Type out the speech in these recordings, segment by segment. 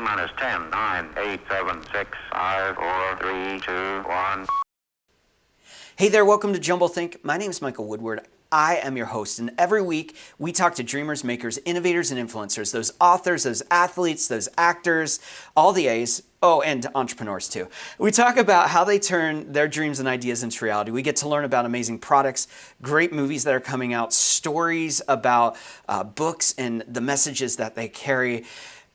minus 10, 9, 8, 7, 6, 5, 4, 3, 2, 1. Hey there, welcome to Jumble Think. My name is Michael Woodward. I am your host, and every week we talk to dreamers, makers, innovators, and influencers, those authors, those athletes, those actors, all the A's, oh, and entrepreneurs too. We talk about how they turn their dreams and ideas into reality. We get to learn about amazing products, great movies that are coming out, stories about books and the messages that they carry.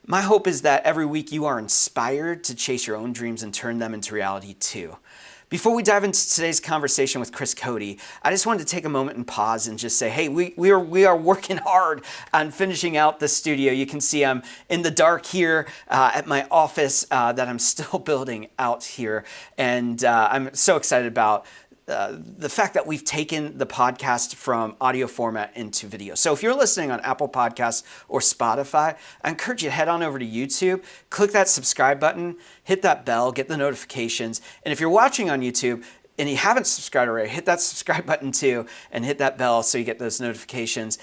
My hope is that every week you are inspired to chase your own dreams and turn them into reality too. Before we dive into today's conversation with Kris Cody, I just wanted to take a moment and pause and just say, hey, we are working hard on finishing out the studio. You can see I'm in the dark here at my office that I'm still building out here. And I'm so excited about the fact that we've taken the podcast from audio format into video. So if you're listening on Apple Podcasts or Spotify, I encourage you to head on over to YouTube, click that subscribe button, hit that bell, get the notifications. And if you're watching on YouTube and you haven't subscribed already, hit that subscribe button too and hit that bell so you get those notifications.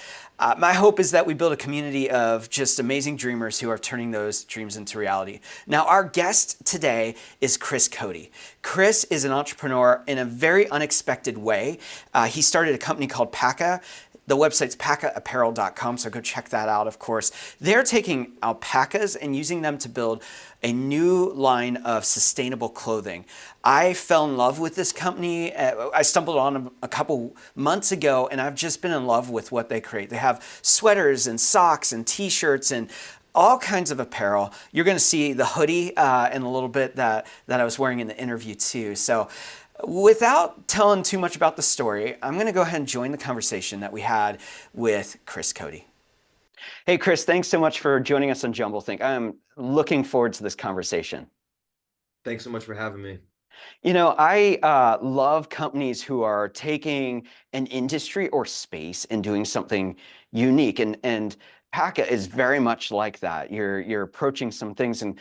My hope is that we build a community of just amazing dreamers who are turning those dreams into reality. Now, our guest today is Kris Cody. Kris is an entrepreneur in a very unexpected way. He started a company called Paka. The website's pakaapparel.com, so go check that out, of course. They're taking alpacas and using them to build a new line of sustainable clothing. I fell in love with this company. I stumbled on them a couple months ago, and I've just been in love with what they create. They have sweaters and socks and t-shirts and all kinds of apparel. You're going to see the hoodie in a little bit that I was wearing in the interview too. So without telling too much about the story, I'm going to go ahead and join the conversation that we had with Kris Cody. Hey, Kris, thanks so much for joining us on Jumble Think. I'm looking forward to this conversation. Thanks so much for having me. You know, I love companies who are taking an industry or space and doing something unique. And Paka is very much like that. You're approaching some things in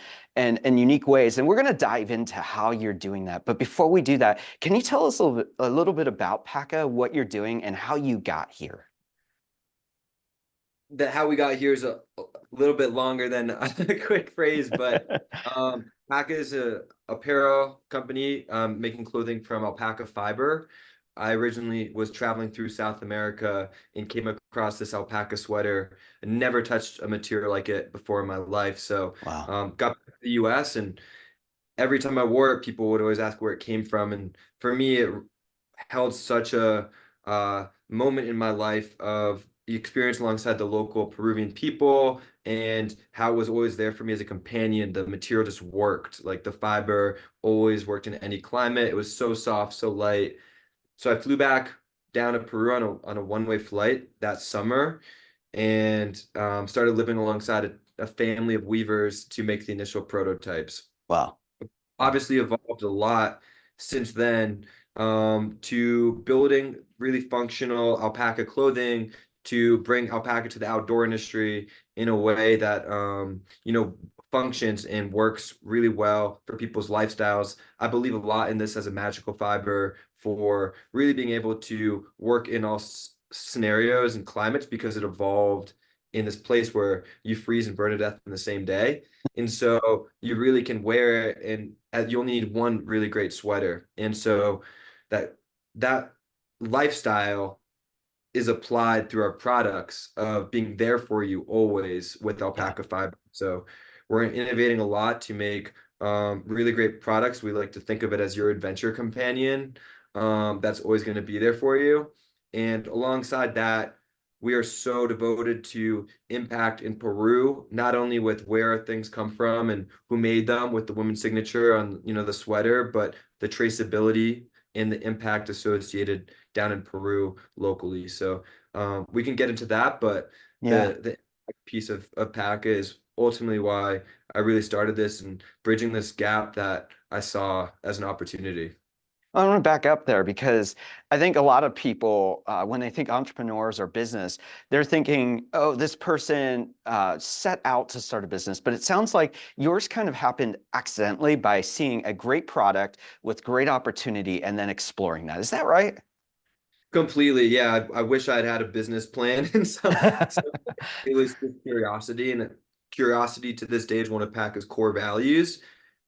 unique ways, and we're going to dive into how you're doing that. But before we do that, can you tell us a little bit about Paka, what you're doing, and how you got here? That how we got here is a little bit longer than a quick phrase, but Paka is a apparel company making clothing from alpaca fiber. I originally was traveling through South America and came across this alpaca sweater. I never touched a material like it before in my life. So Wow. got back to the US, and every time I wore it, people would always ask where it came from. And for me, it held such a moment in my life of the experience alongside the local Peruvian people and how it was always there for me as a companion. The material just worked. Like the fiber always worked in any climate. It was so soft, so light. So I flew back down to Peru on a one-way flight that summer and started living alongside a family of weavers to make the initial prototypes. Wow. Obviously evolved a lot since then, to building really functional alpaca clothing to bring alpaca to the outdoor industry in a way that functions and works really well for people's lifestyles. I believe a lot in this as a magical fiber for really being able to work in all scenarios and climates, because it evolved in this place where you freeze and burn to death in the same day. And so you really can wear it, and you only need one really great sweater. And so that lifestyle is applied through our products of being there for you always with alpaca fiber. So we're innovating a lot to make really great products. We like to think of it as your adventure companion, that's always going to be there for you. And alongside that, we are so devoted to impact in Peru, not only with where things come from and who made them with the woman's signature on, the sweater, but the traceability and the impact associated down in Peru locally. So we can get into that, but the piece of Paka is ultimately why I really started this and bridging this gap that I saw as an opportunity. I want to back up there because I think a lot of people, when they think entrepreneurs or business, they're thinking, oh, this person set out to start a business. But it sounds like yours kind of happened accidentally by seeing a great product with great opportunity and then exploring that. Is that right? Completely. Yeah. I wish I'd had a business plan and some it was just curiosity. And curiosity to this day is one of Paca's core values,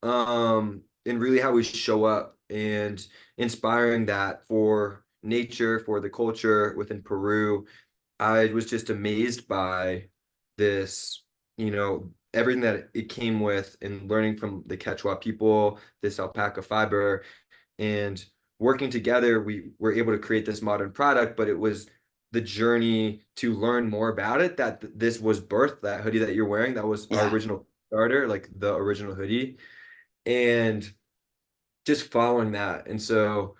and really how we show up and inspiring that for nature, for the culture within Peru. I was just amazed by this, everything that it came with, and learning from the Quechua people, this alpaca fiber, and working together, we were able to create this modern product. But it was the journey to learn more about it that this was birthed. That hoodie that you're wearing, that was our Yeah. original starter, like the original hoodie, and just following that. And so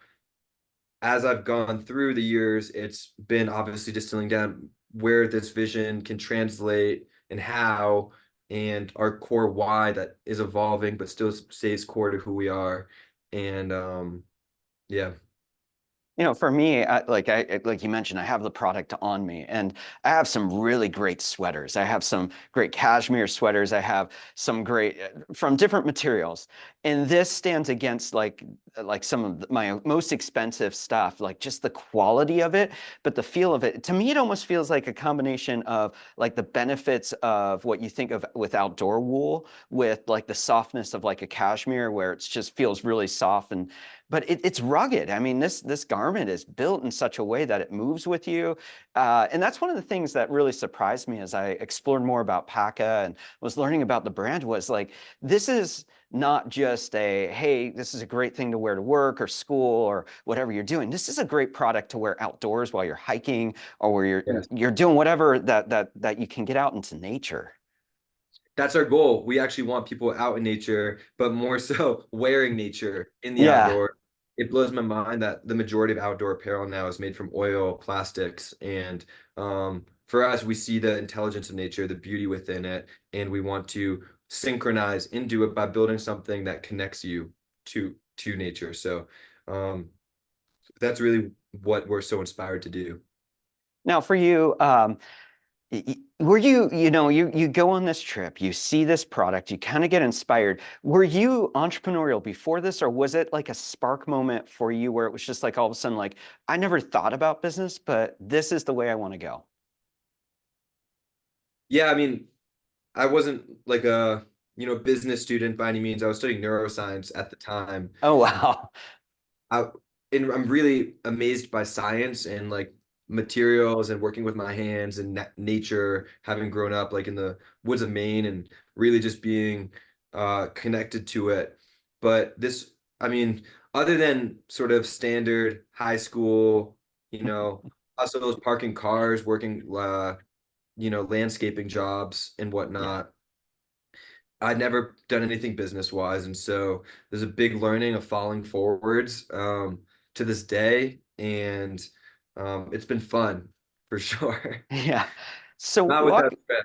as I've gone through the years, it's been obviously distilling down where this vision can translate and how, and our core why that is evolving but still stays core to who we are. And yeah. For me, like you mentioned, I have the product on me, and I have some really great sweaters. I have some great cashmere sweaters. I have some great from different materials, and this stands against like some of my most expensive stuff, like just the quality of it, but the feel of it. To me, it almost feels like a combination of like the benefits of what you think of with outdoor wool, with like the softness of like a cashmere, where it just feels really soft and but it's rugged. I mean, this garment is built in such a way that it moves with you, and that's one of the things that really surprised me as I explored more about Paka and was learning about the brand. Was like, this is not just a, hey, this is a great thing to wear to work or school or whatever you're doing. This is a great product to wear outdoors while you're hiking or where Yes. you're doing whatever that you can get out into nature. That's our goal. We actually want people out in nature, but more so wearing nature in the Yeah. outdoor. It blows my mind that the majority of outdoor apparel now is made from oil, plastics, and for us, we see the intelligence of nature, the beauty within it, and we want to synchronize into it by building something that connects you to nature. So um, that's really what we're so inspired to do. Now, for you, were you go on this trip, you see this product, you kind of get inspired. Were you entrepreneurial before this, or was it like a spark moment for you where it was just like all of a sudden, like, I never thought about business, but this is the way I want to go? Yeah, I mean, I wasn't like a, business student by any means. I was studying neuroscience at the time. Oh, wow. I, and I'm really amazed by science and like materials and working with my hands and nature, having grown up like in the woods of Maine and really just being connected to it. But this, I mean, other than sort of standard high school, hustles, parking cars, working, landscaping jobs and Yeah. whatnot. I'd never done anything business wise, and so there's a big learning of falling forwards to this day, and it's been fun for sure. Yeah. So Not walk, without stress.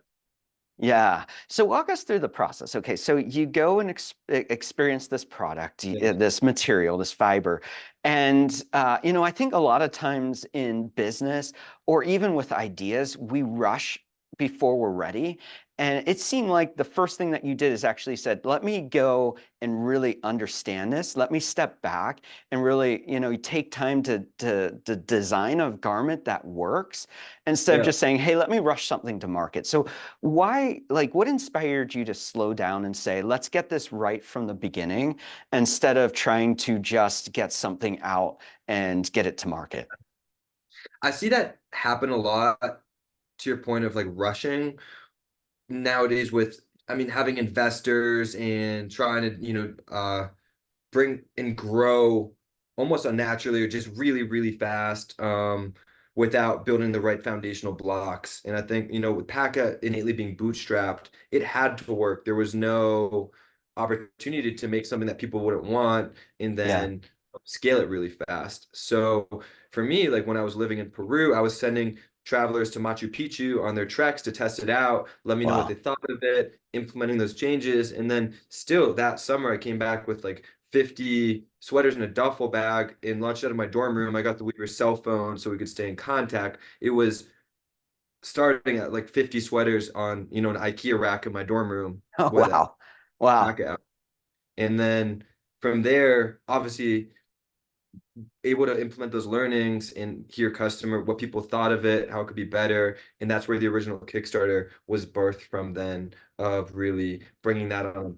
yeah. So walk us through the process. Okay. So you go and experience this product, Yes. this material, this fiber. And, I think a lot of times in business or even with ideas, we rush before we're ready. And it seemed like the first thing that you did is actually said, let me go and really understand this. Let me step back and really, take time to design a garment that works instead of Yeah. just saying, hey, let me rush something to market. So why, like, what inspired you to slow down and say, let's get this right from the beginning instead of trying to just get something out and get it to market? I see that happen a lot to your point of like rushing nowadays with, I mean, having investors and trying to, bring and grow almost unnaturally or just really, really fast without building the right foundational blocks. And I think, with Paca innately being bootstrapped, it had to work. There was no opportunity to make something that people wouldn't want and Yeah. then scale it really fast. So for me, like when I was living in Peru, I was sending travelers to Machu Picchu on their treks to test it out, let me know what they Wow. thought of it, implementing those changes. And then still that summer, I came back with like 50 sweaters in a duffel bag and launched out of my dorm room. I got the Weaver cell phone so we could stay in contact. It was starting at like 50 sweaters on, an IKEA rack in my dorm room Oh, with a wow. Wow. pack out. And then from there, obviously able to implement those learnings and hear customer what people thought of it, how it could be better, and that's where the original Kickstarter was birthed from. Then of really bringing that on,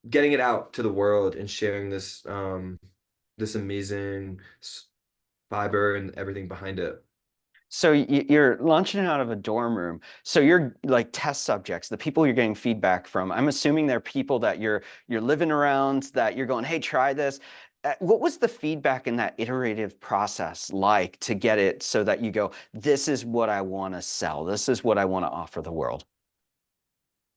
getting it out to the world and sharing this this amazing fiber and everything behind it. So you're launching it out of a dorm room. So you're like test subjects, the people you're getting feedback from. I'm assuming they're people that you're living around, that you're going, hey, try this. What was the feedback in that iterative process like to get it so that you go, this is what I want to sell. This is what I want to offer the world.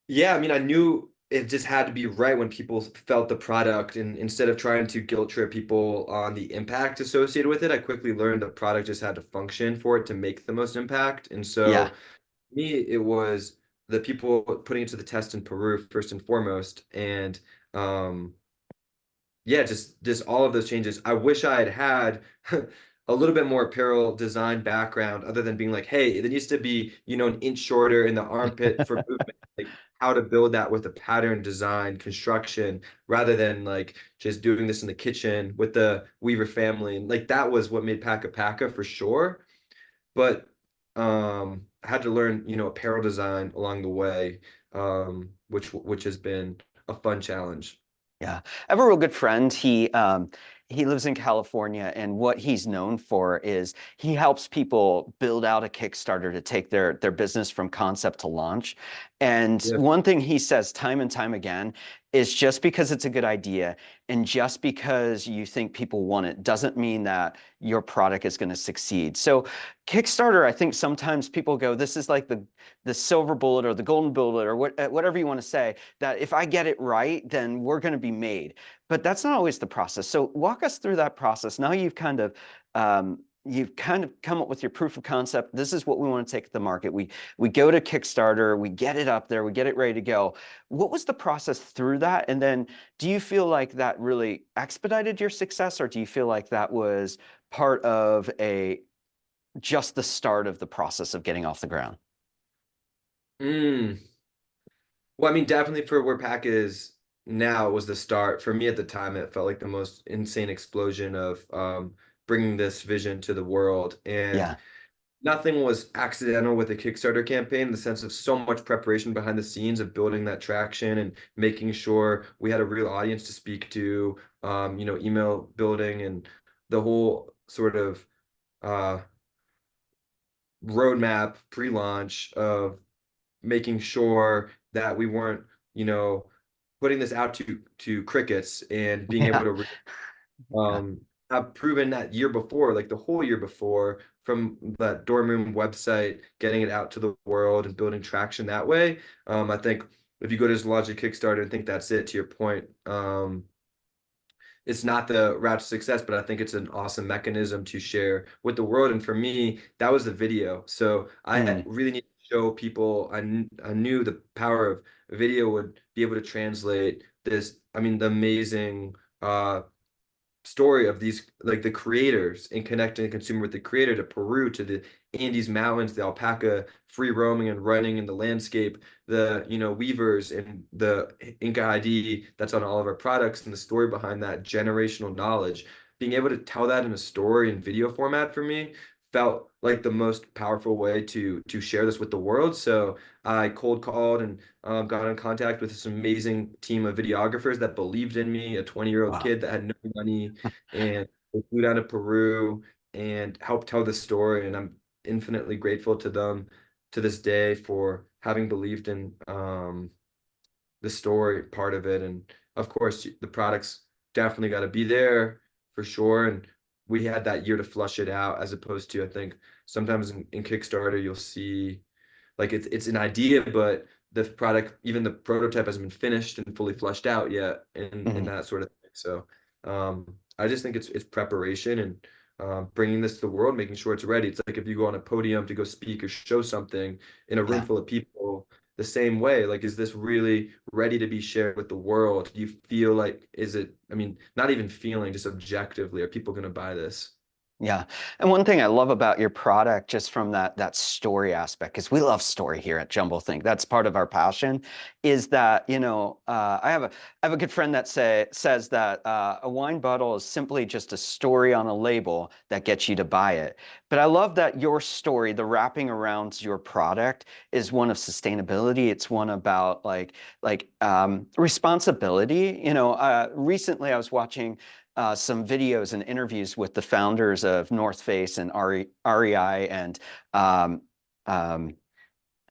Yeah, I mean, I knew it just had to be right when people felt the product, and instead of trying to guilt trip people on the impact associated with it, I quickly learned the product just had to function for it to make the most impact. And Yeah. so me, it was the people putting it to the test in Peru first and foremost. And um yeah, just all of those changes. I wish I had had a little bit more apparel design background other than being like, hey, it needs to be, an inch shorter in the armpit for movement. Like how to build that with a pattern design construction rather than like just doing this in the kitchen with the Weaver family. And like that was what made Paka Paka for sure. But I had to learn, apparel design along the way, which has been a fun challenge. Yeah, I have a real good friend. He lives in California, and what he's known for is he helps people build out a Kickstarter to take their business from concept to launch. And Yeah. one thing he says time and time again is just because it's a good idea and just because you think people want it doesn't mean that your product is going to succeed. So Kickstarter, I think sometimes people go, this is like the silver bullet or the golden bullet or whatever you want to say, that if I get it right, then we're going to be made. But that's not always the process. So walk us through that process. Now you've kind of come up with your proof of concept. This is what we want to take to the market. We go to Kickstarter, we get it up there, we get it ready to go. What was the process through that? And then do you feel like that really expedited your success, or do you feel like that was part of just the start of the process of getting off the ground? Mm. Well, I mean, definitely for where Pack is now was the start. For me at the time, it felt like the most insane explosion of bringing this vision to the world. And Yeah. nothing was accidental with the Kickstarter campaign, in the sense of so much preparation behind the scenes of building that traction and making sure we had a real audience to speak to, email building and the whole sort of uh, roadmap pre-launch of making sure that we weren't, you know, putting this out to crickets and being able Yeah. to Yeah. um have proven that year before, like the whole year before, from that dorm room website, getting it out to the world and building traction that way. I think if you go to just launch a Kickstarter and think that's it, to your point, it's not the route to success, but I think it's an awesome mechanism to share with the world. And for me, that was the video. So I Mm. really need to show people. I knew the power of video would be able to translate this. I mean, the amazing story of these, like the creators, and connecting the consumer with the creator, to Peru, to the Andes Mountains, the alpaca free roaming and running in the landscape, the weavers and the Inca ID that's on all of our products, and the story behind that generational knowledge. Being able to tell that in a story and video format for me felt like the most powerful way to share this with the world. So I cold called and got in contact with this amazing team of videographers that believed in me, a 20-year-old Wow. kid that had no money, and they flew down to Peru and helped tell the story. And I'm infinitely grateful to them to this day for having believed in the story part of it. And of course, the products definitely got to be there for sure. And we had that year to flush it out, as opposed to, I think, sometimes in Kickstarter, you'll see like it's an idea, but the product, even the prototype, hasn't been finished and fully fleshed out yet, and Mhm. that sort of thing. So I just think it's preparation and bringing this to the world, making sure it's ready. It's like if you go on a podium to go speak or show something in a room Yeah. full of people, the same way. Like, is this really ready to be shared with the world? Do you feel like, is it? I mean, not even feeling, just objectively, are people going to buy this? Yeah. And one thing I love about your product, just from that story aspect, because we love story here at Jumble Think. That's part of our passion, is that, I have a good friend that says that a wine bottle is simply just a story on a label that gets you to buy it. But I love that your story, the wrapping around your product, is one of sustainability. It's one about responsibility. Recently I was watching some videos and interviews with the founders of North Face and REI and um, um,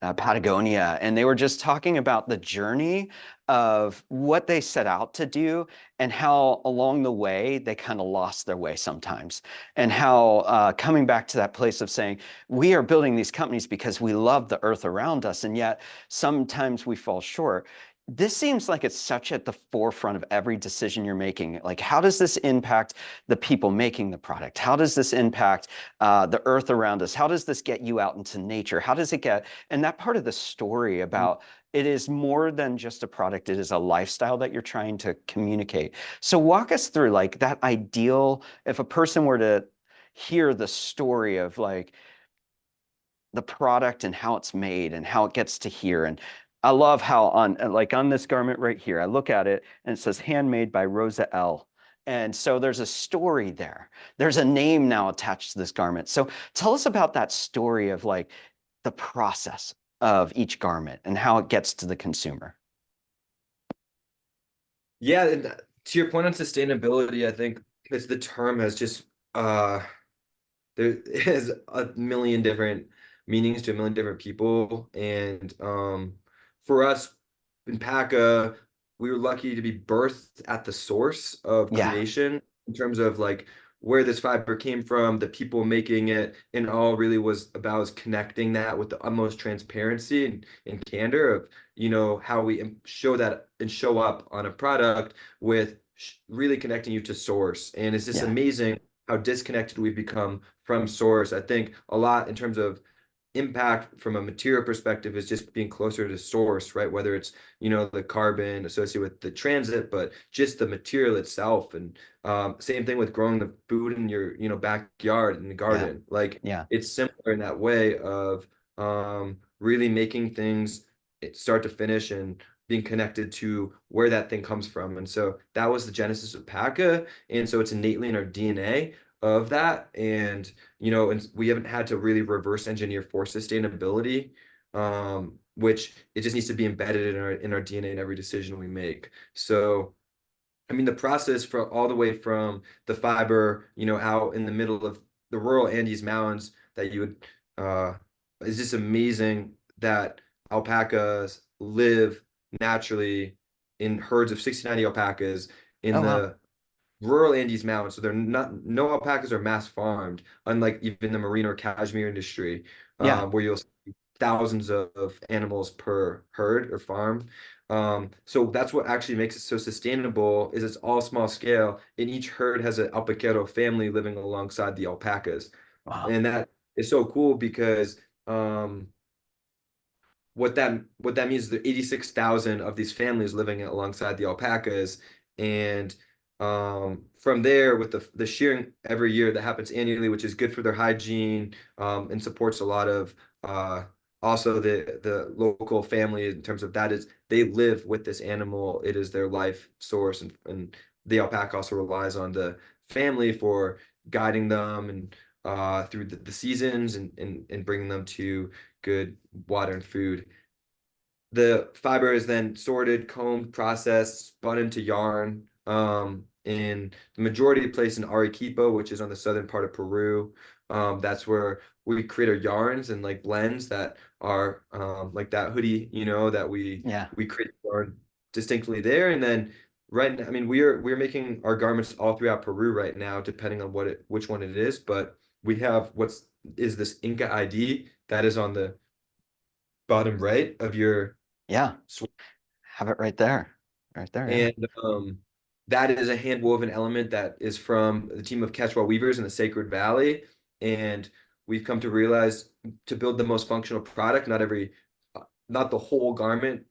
Patagonia, and they were just talking about the journey of what they set out to do and how along the way they kind of lost their way sometimes, and how coming back to that place of saying we are building these companies because we love the earth around us, and yet sometimes we fall short. This seems like it's such at the forefront of every decision you're making. Like, how does this impact the people making the product? How does this impact the earth around us? How does this get you out into nature? How does it get, and that part of the story about it is more than just a product, it is a lifestyle that you're trying to communicate. So walk us through like that ideal, if a person were to hear the story of like the product and how it's made and how it gets to here. And I love how on this garment right here, I look at it and it says handmade by Rosa L. And so there's a story there. There's a name now attached to this garment. So tell us about that story of like the process of each garment and how it gets to the consumer. Yeah, and to your point on sustainability, I think it's the term has just there is a million different meanings to a million different people. And for us in Paka, we were lucky to be birthed at the source of Yeah, creation in terms of like where this fiber came from, the people making it, and all really was about is connecting that with the utmost transparency and candor of, how we show that and show up on a product with really connecting you to source. And it's just yeah, amazing how disconnected we've become from source. I think a lot in terms of impact from a material perspective is just being closer to source, right? Whether it's, the carbon associated with the transit, but just the material itself. And same thing with growing the food in your, backyard in the yeah, garden. Like yeah, it's similar in that way of really making things start to finish and being connected to where that thing comes from. And so that was the genesis of Paca. And so it's innately in our DNA of that. And we haven't had to really reverse engineer for sustainability, which it just needs to be embedded in our DNA in every decision we make. So, I mean, the process for all the way from the fiber, out in the middle of the rural Andes mountains that you would, uh, is just amazing that alpacas live naturally in herds of 60, 90 alpacas in oh wow, the rural Andes mountains. So they're not, no alpacas are mass farmed, unlike even the merino or cashmere industry, yeah, where you'll see thousands of animals per herd or farm. So that's what actually makes it so sustainable is it's all small scale, and each herd has an alpaquero family living alongside the alpacas. wow, And that is so cool because what that means is there are 86,000 of these families living alongside the alpacas. And from there, with the shearing every year that happens annually, which is good for their hygiene, and supports a lot of also the local family in terms of that is they live with this animal. It is their life source. And the alpaca also relies on the family for guiding them and through the seasons and bringing them to good water and food. The fiber is then sorted, combed, processed, spun into yarn. In the majority of places in Arequipa, which is on the southern part of Peru, that's where we create our yarns and like blends that are like that hoodie, that we yeah. we create yarn distinctly there. And then I mean, we're making our garments all throughout Peru right now, depending on which one it is. But we have what's is this Inca ID that is on the bottom right of your Yeah, sw- have it right there. Right there, yeah. and that is a hand woven element that is from the team of Quechua weavers in the Sacred Valley. And we've come to realize to build the most functional product, not the whole garment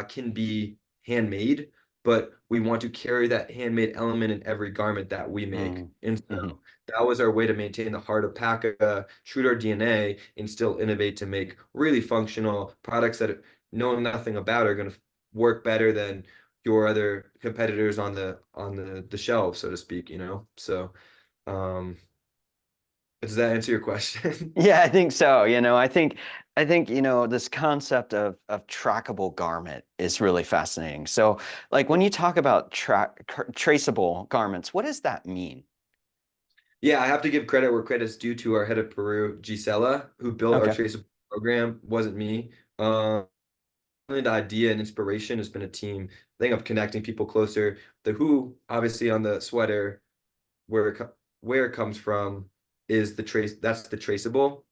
can be handmade. but we want to carry that handmade element in every garment that we make. Mm. And Mhm. so that was our way to maintain the heart of Paka, shoot our DNA, and still innovate to make really functional products that, knowing nothing about, are going to work better than your other competitors on the shelf, so to speak, you know? So, um, does that answer your question? Yeah, I think so. I think, this concept of trackable garment is really fascinating. So, like when you talk about traceable garments, what does that mean? Yeah, I have to give credit where credit's due to our head of Peru, Gisela, who built our Okay. traceable program. Wasn't me. The idea and inspiration has been a team thing of connecting people closer. The who, obviously, on the sweater, where it comes from is the trace. That's the traceable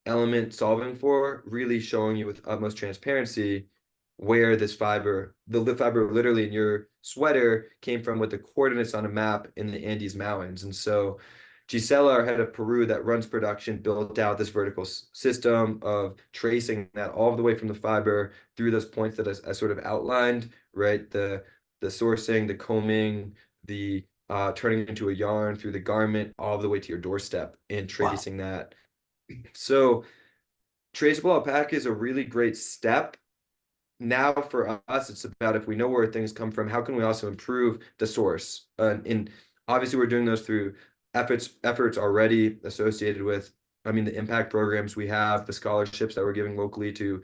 element solving for, really showing you with utmost transparency where this fiber, the fiber literally in your sweater, came from, with the coordinates on a map in the Andes Mountains. And so Gisela, our head of Peru that runs production, built out this vertical system of tracing that all the way from the fiber through those points that I sort of outlined, right? The sourcing, the combing, the turning it into a yarn through the garment, all the way to your doorstep, and Wow. tracing that. So traceable alpaca is a really great step. Now for us, it's about, if we know where things come from, how can we also improve the source? And obviously, we're doing those through efforts already associated with, I mean, the impact programs we have, the scholarships that we're giving locally to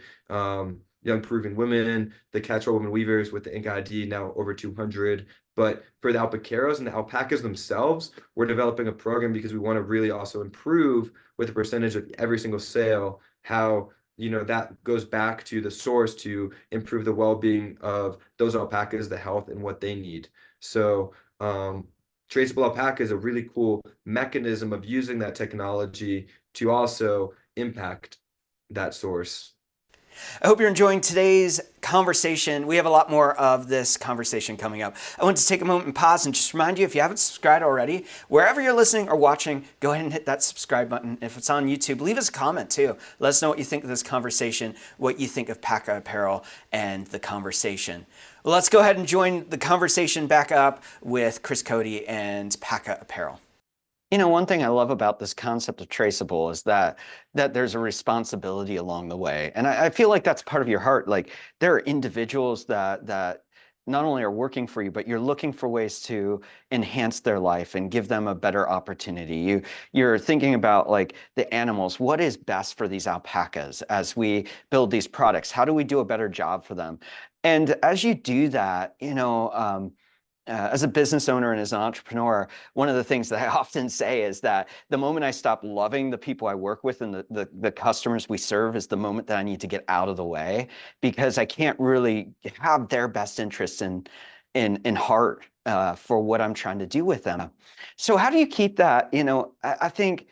young Peruvian women, the Catch-all Women Weavers with the Inca ID, now over 200. But for the alpaqueros and the alpacas themselves, we're developing a program because we want to really also improve, with a percentage of every single sale, how that goes back to the source to improve the well-being of those alpacas, the health and what they need. So traceable alpaca is a really cool mechanism of using that technology to also impact that source. I hope you're enjoying today's conversation. We have a lot more of this conversation coming up. I want to take a moment and pause and just remind you, if you haven't subscribed already, wherever you're listening or watching, go ahead and hit that subscribe button. If it's on YouTube, leave us a comment too. Let us know what you think of this conversation, what you think of Paka Apparel and the conversation. Well, let's go ahead and join the conversation back up with Kris Cody and Paka Apparel. One thing I love about this concept of traceable is that there's a responsibility along the way. And I feel like that's part of your heart. Like there are individuals that not only are working for you, but you're looking for ways to enhance their life and give them a better opportunity. You're thinking about like the animals. What is best for these alpacas as we build these products? How do we do a better job for them? And as you do that, as a business owner and as an entrepreneur, one of the things that I often say is that the moment I stop loving the people I work with and the customers we serve is the moment that I need to get out of the way, because I can't really have their best interests in heart for what I'm trying to do with them. So how do you keep that? I think,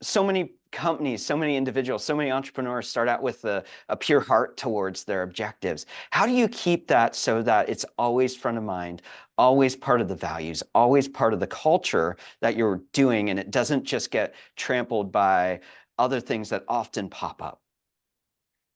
so many companies, so many individuals, so many entrepreneurs start out with a pure heart towards their objectives. How do you keep that so that it's always front of mind, always part of the values, always part of the culture that you're doing, and it doesn't just get trampled by other things that often pop up?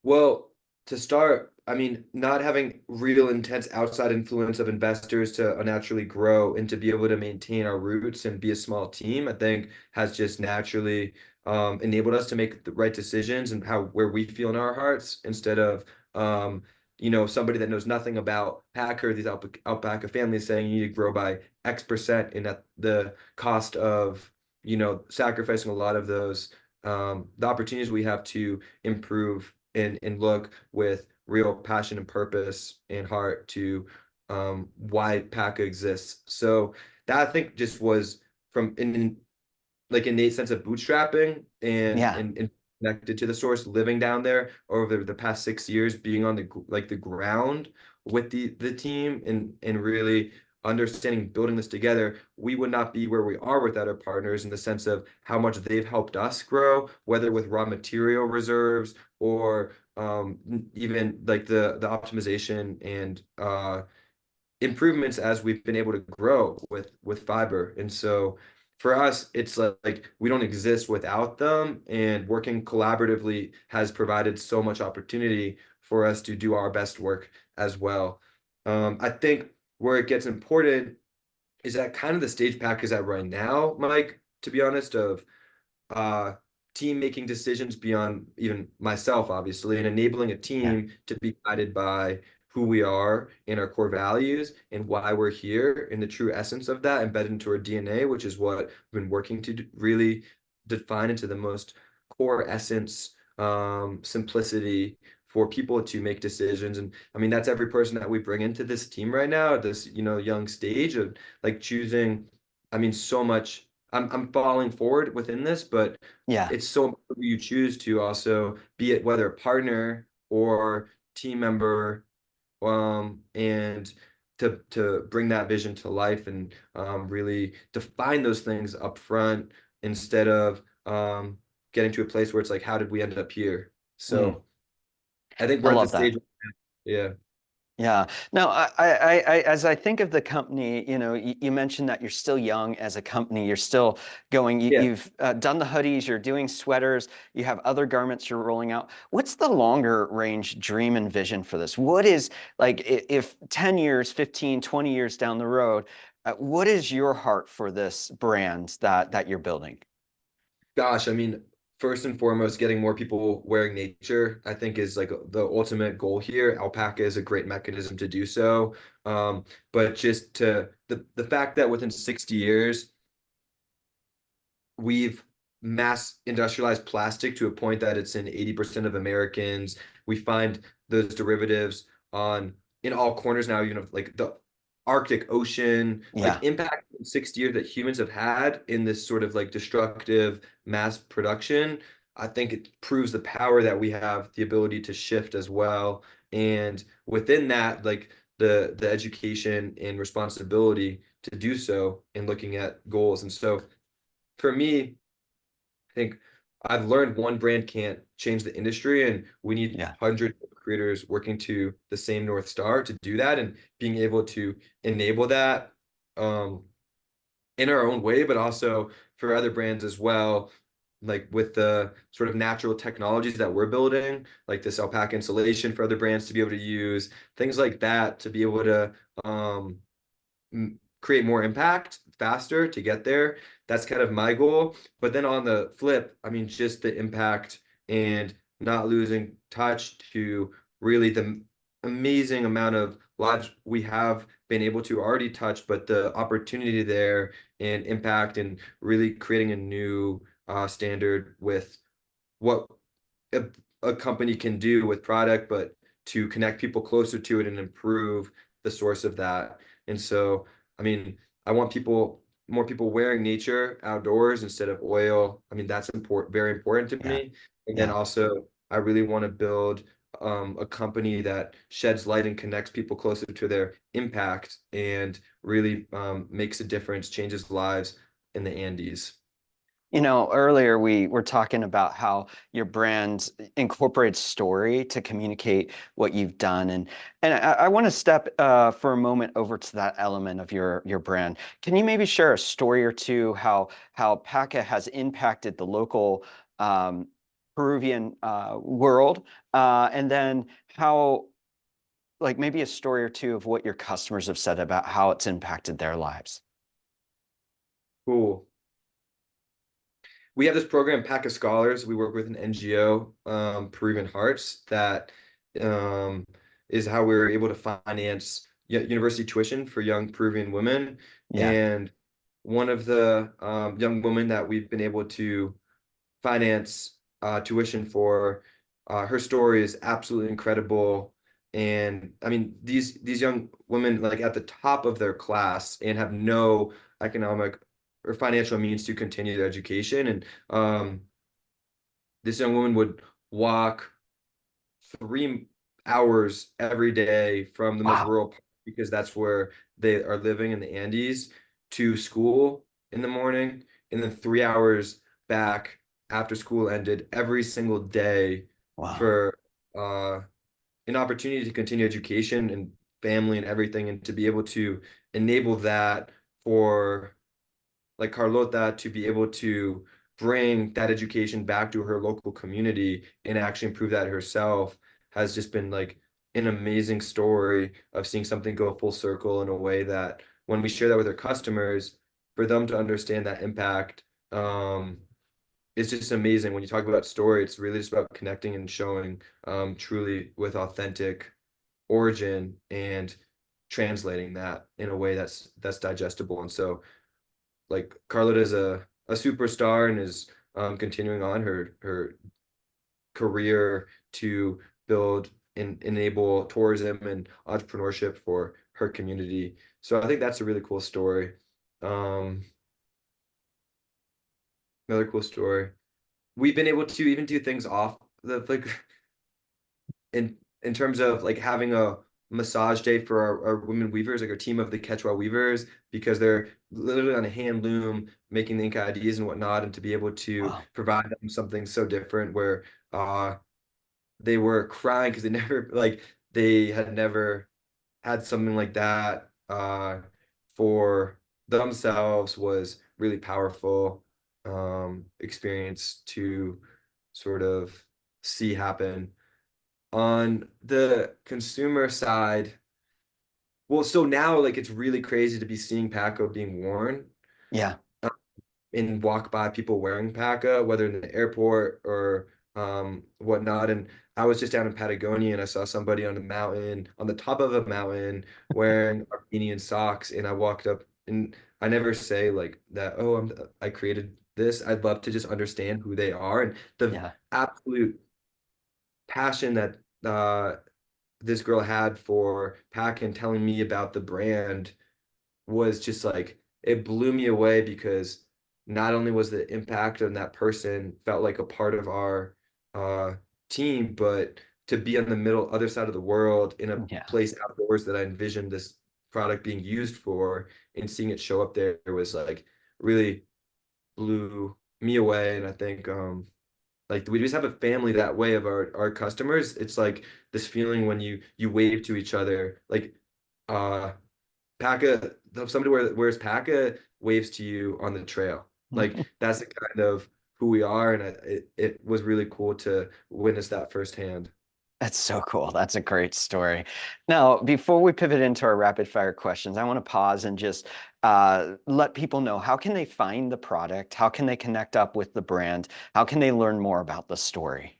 Well, to start, I mean, not having real intense outside influence of investors to naturally grow and to be able to maintain our roots and be a small team, I think has just naturally enabled us to make the right decisions and where we feel in our hearts, instead of somebody that knows nothing about Packer, these alpaca families, saying you need to grow by X% and at the cost of sacrificing a lot of those the opportunities we have to improve and look with real passion and purpose and heart to why PACA exists. So that, I think, just was from in like innate sense of bootstrapping Yeah. and connected to the source, living down there over the past 6 years, being on the ground with the team and really understanding, building this together. We would not be where we are without our partners, in the sense of how much they've helped us grow, whether with raw material reserves or even like the optimization and improvements as we've been able to grow with fiber. And so for us, it's like we don't exist without them, and working collaboratively has provided so much opportunity for us to do our best work as well. I think where it gets important is at kind of the stage Pack is at right now, Mike, to be honest, of uh team making decisions beyond even myself, obviously, and enabling a Yeah. team to be guided by who we are and our core values and why we're here and the true essence of that embedded into our DNA, which is what we've been working to really define into the most core essence, simplicity for people to make decisions. And I mean, that's every person that we bring into this team right now at this, young stage of like choosing, I mean, so much. I'm falling forward within this, but Yeah. it's so important you choose to also be it whether a partner or team member, and to bring that vision to life and really define those things up front instead of getting to a place where it's like, how did we end up here? Mm, So I think I we're at the love that. stage. Yeah. Yeah. No, as I think of the company, you mentioned that you're still young as a company. You're still going. Yeah. You've done the hoodies. You're doing sweaters. You have other garments you're rolling out. What's the longer range dream and vision for this? What is like if 10 years, 15, 20 years down the road, what is your heart for this brand that you're building? Gosh, I mean, first and foremost, getting more people wearing nature, I think is like the ultimate goal here. Alpaca is a great mechanism to do so. But just to the fact that within 60 years, we've mass industrialized plastic to a point that it's in 80% of Americans. We find those derivatives on in all corners now, like the Arctic Ocean, Yeah. like impact in 60 years that humans have had in this sort of like destructive mass production. I think it proves the power that we have, the ability to shift as well. And within that, like the education and responsibility to do so in looking at goals. And so for me, I think I've learned one brand can't change the industry, and we need Yeah. hundreds of creators working to the same North Star to do that, and being able to enable that um, in our own way, but also for other brands as well, like with the sort of natural technologies that we're building, like this alpaca insulation for other brands to be able to use, things like that to be able to um, create more impact faster to get there. That's kind of my goal. But then on the flip, I mean, just the impact and not losing touch to really the amazing amount of lives we have been able to already touch, but the opportunity there and impact and really creating a new standard with what a, a company can do with product, but to connect people closer to it and improve the source of that. And so, I mean, I want more people wearing nature outdoors instead of oil. I mean, that's important, very important to Yeah. me. And then Yeah. also, I really want to build a company that sheds light and connects people closer to their impact and really makes a difference, changes lives in the Andes. Earlier we were talking about how your brand incorporates story to communicate what you've done, and I want to step for a moment over to that element of your brand. Can you maybe share a story or two how Paca has impacted the local um, Peruvian world, and then how like maybe a story or two of what your customers have said about how it's impacted their lives? Cool. We have this program, Paka Scholars. We work with an NGO, Peruvian Hearts, that um, is how we were able to finance university tuition for young Peruvian women. Yeah. And one of the young women that we've been able to finance tuition for, her story is absolutely incredible. And I mean, these young women like at the top of their class and have no economic or financial means to continue their education. And this young woman would walk 3 hours every day from the most Wow. rural part, because that's where they are living in the Andes, to school in the morning, and then 3 hours back after school ended every single day Wow. for uh, an opportunity to continue education and family and everything, and to be able to enable that for like Carlota to be able to bring that education back to her local community and actually improve that herself has just been like an amazing story of seeing something go full circle in a way that when we share that with our customers, for them to understand that impact, it's just amazing. When you talk about story, it's really just about connecting and showing truly with authentic origin and translating that in a way that's digestible. And so like Carlota is a superstar and is continuing on her career to build and enable tourism and entrepreneurship for her community. So I think that's a really cool story. Um, Another cool story. We've been able to even do things off the like in terms of like having a massage day for our women weavers, like our team of the Quechua weavers, because they're literally on a hand loom making the Inca IDs and whatnot, and to be able to Wow. provide them something so different where they were crying because they had never had something like that for themselves was really powerful experience to sort of see happen. On the consumer side, well, so now like it's really crazy to be seeing Paco being worn Yeah. and walk by people wearing Paca, whether in the airport or whatnot. And I was just down in Patagonia and I saw somebody on a mountain, on the top of a mountain, wearing Armenian socks. And I walked up and I never say like that, oh, I created this. I'd love to just understand who they are and the Yeah. absolute passion that this girl had for Paca and telling me about the brand was just like it blew me away because not only was the impact on that person felt like a part of our uh, team, but to be on the middle other side of the world in a Yeah. place outdoors that I envisioned this product being used for and seeing it show up there was like really blew me away. And I think like we just have a family that way of our customers. It's like this feeling when you wave to each other like uh Paca, if somebody wears Paca, waves to you on the trail. Like that's the kind of who we are, and it was really cool to witness that firsthand. That's so cool. That's a great story. Now, before we pivot into our rapid fire questions, I want to pause and just let people know, how can they find the product? How can they connect up with the brand? How can they learn more about the story?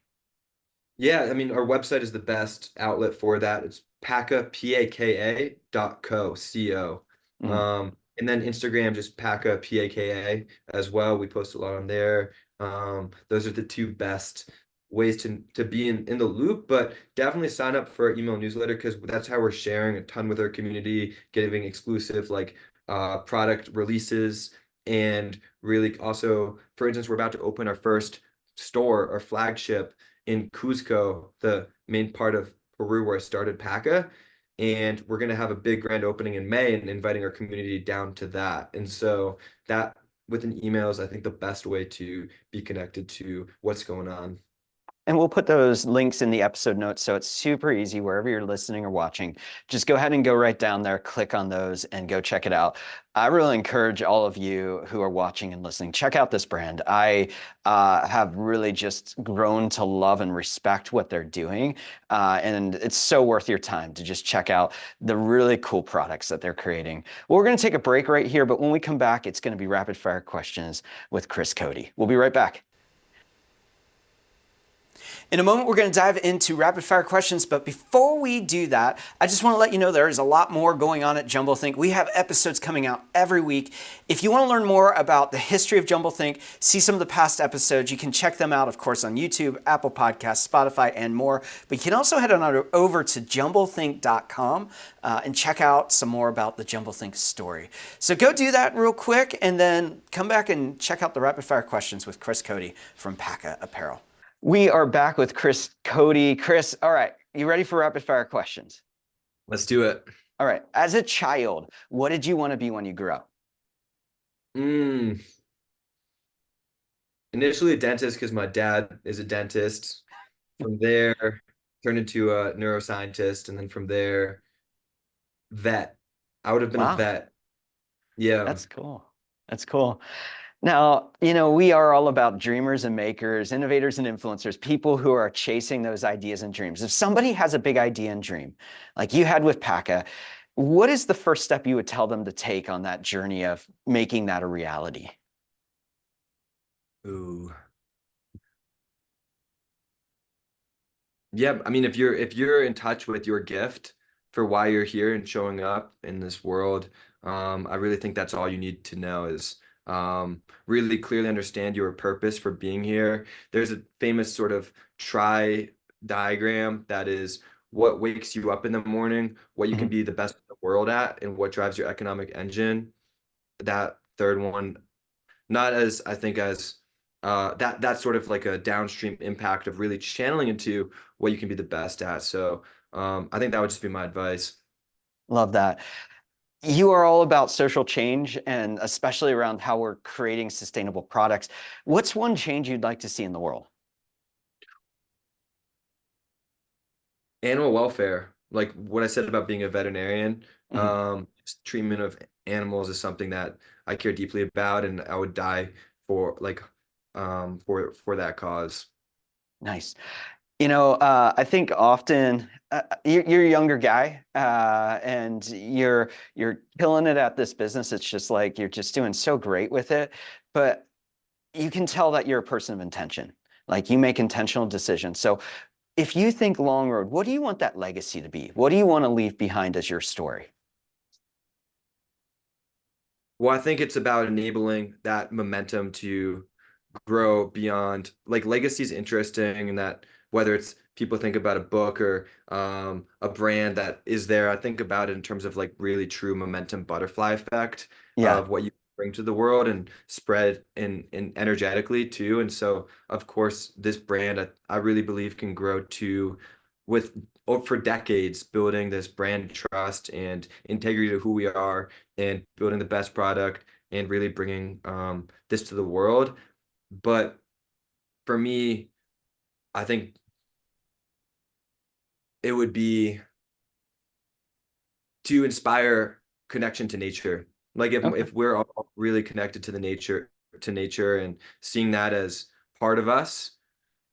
Yeah, I mean, our website is the best outlet for that. It's Paka, Paka dot co, C-O. Mm. And then Instagram, just Paka, Paka as well. We post a lot on there. Those are the two best ways to be in the loop, but definitely sign up for our email newsletter because that's how we're sharing a ton with our community, giving exclusive like product releases and really also, for instance, we're about to open our first store, our flagship in Cuzco, the main part of Peru where I started Paca. And we're going to have a big grand opening in May and inviting our community down to that. And so that within email is, I think, the best way to be connected to what's going on. And we'll put those links in the episode notes so it's super easy wherever you're listening or watching. Just go ahead and go right down there, click on those, and go check it out. I really encourage all of you who are watching and listening, check out this brand. I have really just grown to love and respect what they're doing. And it's so worth your time to just check out the really cool products that they're creating. Well, we're going to take a break right here, but when we come back, it's going to be rapid fire questions with Kris Cody. We'll be right back. In a moment, we're going to dive into rapid fire questions, but before we do that, I just want to let you know there is a lot more going on at Jumblethink. We have episodes coming out every week. If you want to learn more about the history of Jumblethink, see some of the past episodes, you can check them out, of course, on YouTube, Apple Podcasts, Spotify, and more. But you can also head on over to jumblethink.com and check out some more about the Jumblethink story. So go do that real quick, and then come back and check out the rapid fire questions with Kris Cody from Paka Apparel. We are back with Kris Cody. Kris, all right, you ready for rapid fire questions? Let's do it. All right, as a child, what did you want to be when you grew up? Initially a dentist because my dad is a dentist. From there, turned into a neuroscientist, and then from there, vet. I would have been a Wow, vet. Yeah. that's cool. That's cool. Now, we are all about dreamers and makers, innovators and influencers, people who are chasing those ideas and dreams. If somebody has a big idea and dream, like you had with Paka, what is the first step you would tell them to take on that journey of making that a reality? Ooh. Yeah, I mean, if you're in touch with your gift for why you're here and showing up in this world, I really think that's all you need to know is really clearly understand your purpose for being here. There's a famous sort of try diagram that is what wakes you up in the morning, what you can Mhm. be the best in the world at, and what drives your economic engine. That third one not as I think as that's sort of like a downstream impact of really channeling into what you can be the best at. So I think that would just be my advice. Love that. You are all about social change and especially around how we're creating sustainable products. What's one change you'd like to see in the world? Animal welfare, like what I said about being a veterinarian, Mhm. just treatment of animals is something that I care deeply about, and I would die for like for that cause. Nice. I think often you're a younger guy, and you're killing it at this business. It's just like you're just doing so great with it, but you can tell that you're a person of intention. Like you make intentional decisions. So if you think long road, what do you want that legacy to be? What do you want to leave behind as your story? Well, I think it's about enabling that momentum to grow beyond like legacy is interesting and that whether it's people think about a book or a brand that is there, I think about it in terms of like really true momentum butterfly effect Yeah, of what you bring to the world and spread in energetically too. And so, of course, this brand I really believe can grow to with for decades building this brand trust and integrity to who we are and building the best product and really bringing this to the world. But for me, I think it would be to inspire connection to nature. Like okay. if we're all really connected to nature and seeing that as part of us,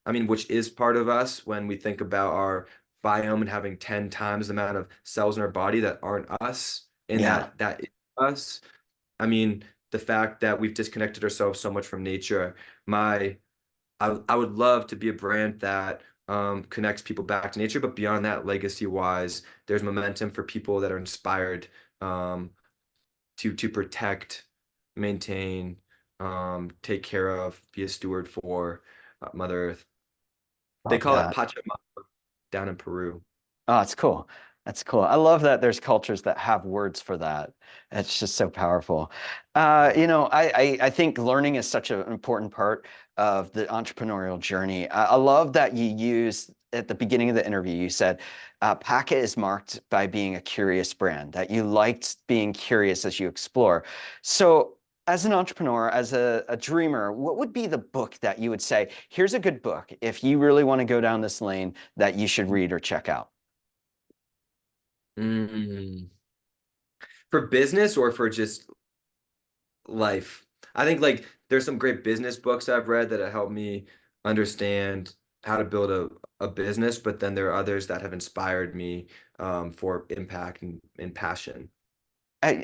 I mean, which is part of us when we think about our biome and having 10 times the amount of cells in our body that aren't us and Yeah, that is us. I mean, the fact that we've disconnected ourselves so much from nature, my I would love to be a brand that connects people back to nature, but beyond that, legacy wise, there's momentum for people that are inspired um, to protect, maintain, take care of, be a steward for Mother Earth. They love call it that. Pachamama down in Peru. Oh, it's cool. That's cool. I love that there's cultures that have words for that. It's just so powerful. I think learning is such an important part of the entrepreneurial journey. I love that you use at the beginning of the interview, you said Paka is marked by being a curious brand, that you liked being curious as you explore. So as an entrepreneur, as a dreamer, what would be the book that you would say, here's a good book if you really want to go down this lane that you should read or check out? Mm. For business or for just life. I think like there's some great business books I've read that have helped me understand how to build a business, but then there are others that have inspired me for impact and passion.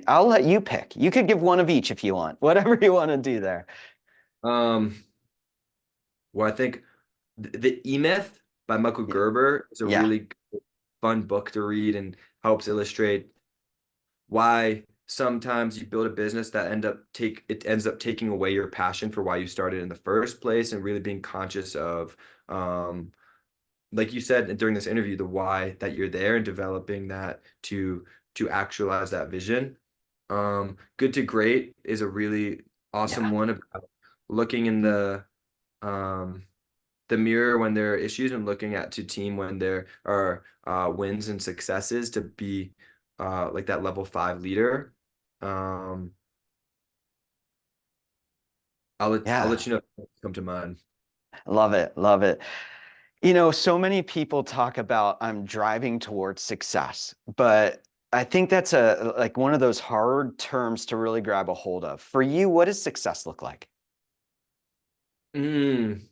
I'll let you pick. You could give one of each if you want, whatever you want to do there. Um, well, I think the E-Myth by Michael Yeah. Gerber is a Yeah. really fun book to read and helps illustrate why sometimes you build a business that it ends up taking away your passion for why you started in the first place and really being conscious of um like you said during this interview, the why that you're there and developing that to actualize that vision. Good to Great is a really awesome Yeah. one about looking in um the mirror when there are issues and looking at to team when there are wins and successes to be like that level 5 leader. Um, I'll Yeah. let you know if things come to mind. Love it. Love it. So many people talk about I'm driving towards success, but I think that's like one of those hard terms to really grab a hold of. For you, what does success look like? Mm,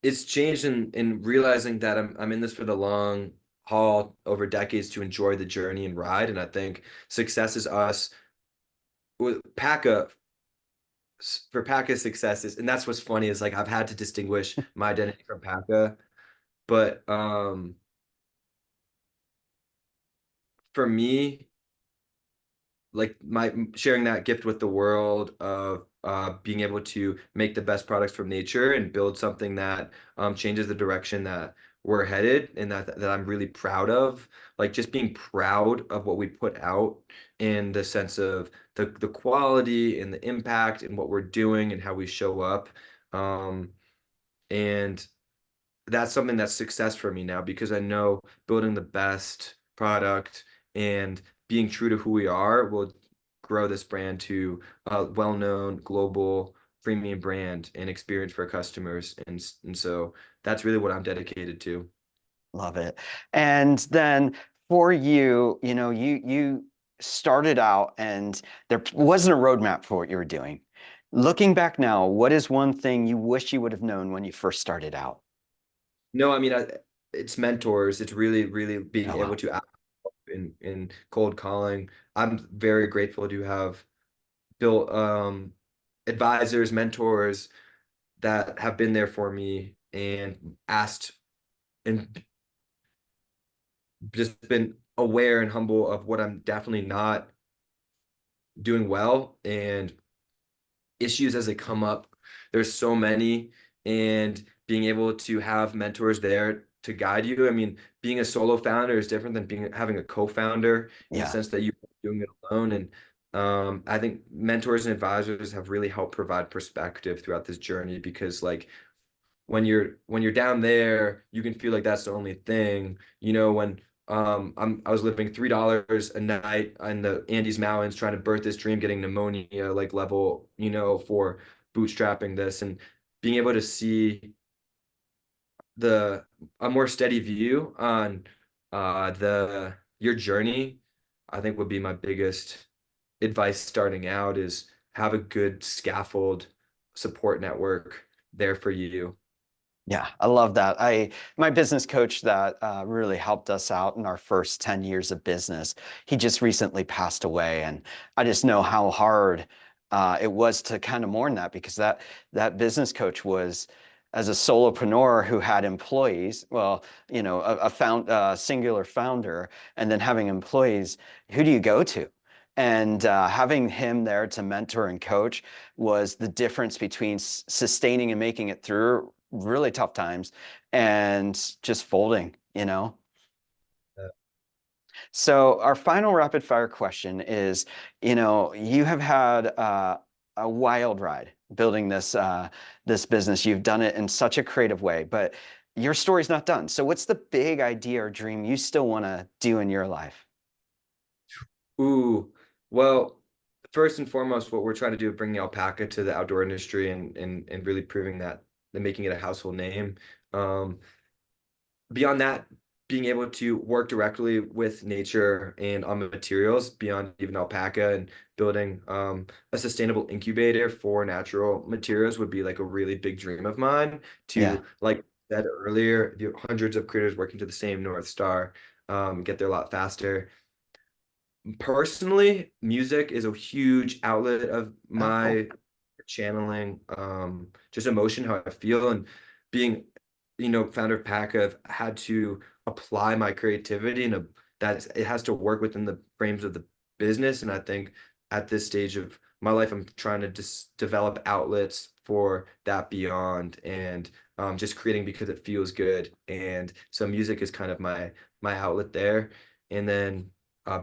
it's changed in realizing that I'm in this for the long haul over decades to enjoy the journey and ride. And I think success is us with Paka for Paka's successes. And that's what's funny is like I've had to distinguish my identity from Paka. But for me, like my sharing that gift with the world of being able to make the best products from nature and build something that changes the direction that we're headed and that I'm really proud of. Like just being proud of what we put out in the sense of the quality and the impact and what we're doing and how we show up. Um, and that's something that's success for me now because I know building the best product and being true to who we are will grow this brand to a well-known global premium brand and experience for customers. And so that's really what I'm dedicated to. Love it. And then for you, you started out and there wasn't a roadmap for what you were doing. Looking back now, what is one thing you wish you would have known when you first started out? No, I mean, it's mentors. It's really, really being Oh, able wow. to act in cold calling. I'm very grateful to have built advisors, mentors that have been there for me and asked and just been aware and humble of what I'm definitely not doing well and issues as they come up. There's so many, and being able to have mentors there to guide you. I mean, being a solo founder is different than being having a co-founder in the Yeah. sense that you're doing it alone. And I think mentors and advisors have really helped provide perspective throughout this journey because like when you're down there, you can feel like that's the only thing. You know, when I was living $3 a night in the Andes Mountains trying to birth this dream, getting pneumonia like level, for bootstrapping this and being able to see the a more steady view on the your journey, I think would be my biggest advice starting out is have a good scaffold support network there for you. Yeah, I love that. My business coach that really helped us out in our first 10 years of business, he just recently passed away, and I just know how hard it was to kind of mourn that because that business coach was as a solopreneur who had employees, well, a singular founder, and then having employees, who do you go to? And having him there to mentor and coach was the difference between sustaining and making it through really tough times and just folding. So our final rapid fire question is, you have had a wild ride building this business. You've done it in such a creative way, but your story's not done. So what's the big idea or dream you still want to do in your life? Ooh, well, first and foremost, what we're trying to do is bring the alpaca to the outdoor industry and really proving that and making it a household name. Um, Beyond that, being able to work directly with nature and on materials beyond even alpaca and building a sustainable incubator for natural materials would be like a really big dream of mine Yeah. to, like I said earlier, hundreds of creators working to the same North Star, get there a lot faster. Personally, music is a huge outlet of Oh, cool. my channeling just emotion, how I feel, and being, founder of Pack, I've had to apply my creativity and that it has to work within the frames of the business. And I think at this stage of my life, I'm trying to just develop outlets for that beyond and just creating because it feels good. And so music is kind of my outlet there. And then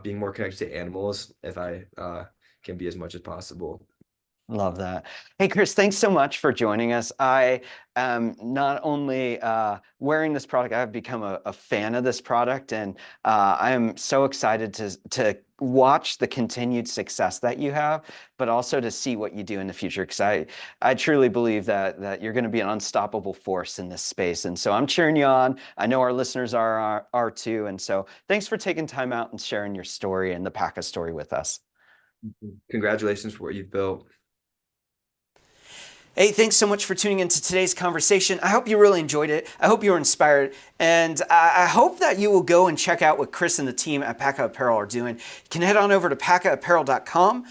being more connected to animals if I can be as much as possible. Love that. Hey, Kris, thanks so much for joining us. I am not only wearing this product, I've become a fan of this product, and I am so excited to watch the continued success that you have, but also to see what you do in the future, because I truly believe that you're going to be an unstoppable force in this space. And so I'm cheering you on. I know our listeners are too. And so thanks for taking time out and sharing your story and the Paka story with us. Congratulations for what you've built. Hey, thanks so much for tuning into today's conversation. I hope you really enjoyed it. I hope you were inspired. And I hope that you will go and check out what Kris and the team at Paka Apparel are doing. You can head on over to pakaapparel.com,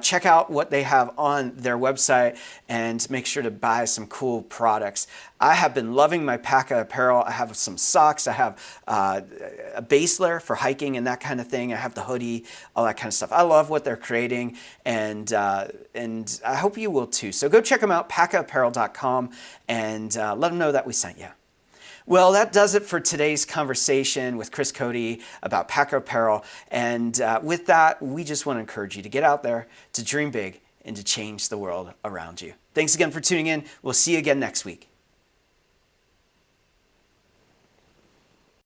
check out what they have on their website, and make sure to buy some cool products. I have been loving my Paka Apparel. I have some socks. I have a base layer for hiking and that kind of thing. I have the hoodie, all that kind of stuff. I love what they're creating, and I hope you will too. So go check them out, pakaapparel.com, and let them know that we sent you. Well, that does it for today's conversation with Kris Cody about Paka Apparel. And with that, we just want to encourage you to get out there, to dream big, and to change the world around you. Thanks again for tuning in. We'll see you again next week.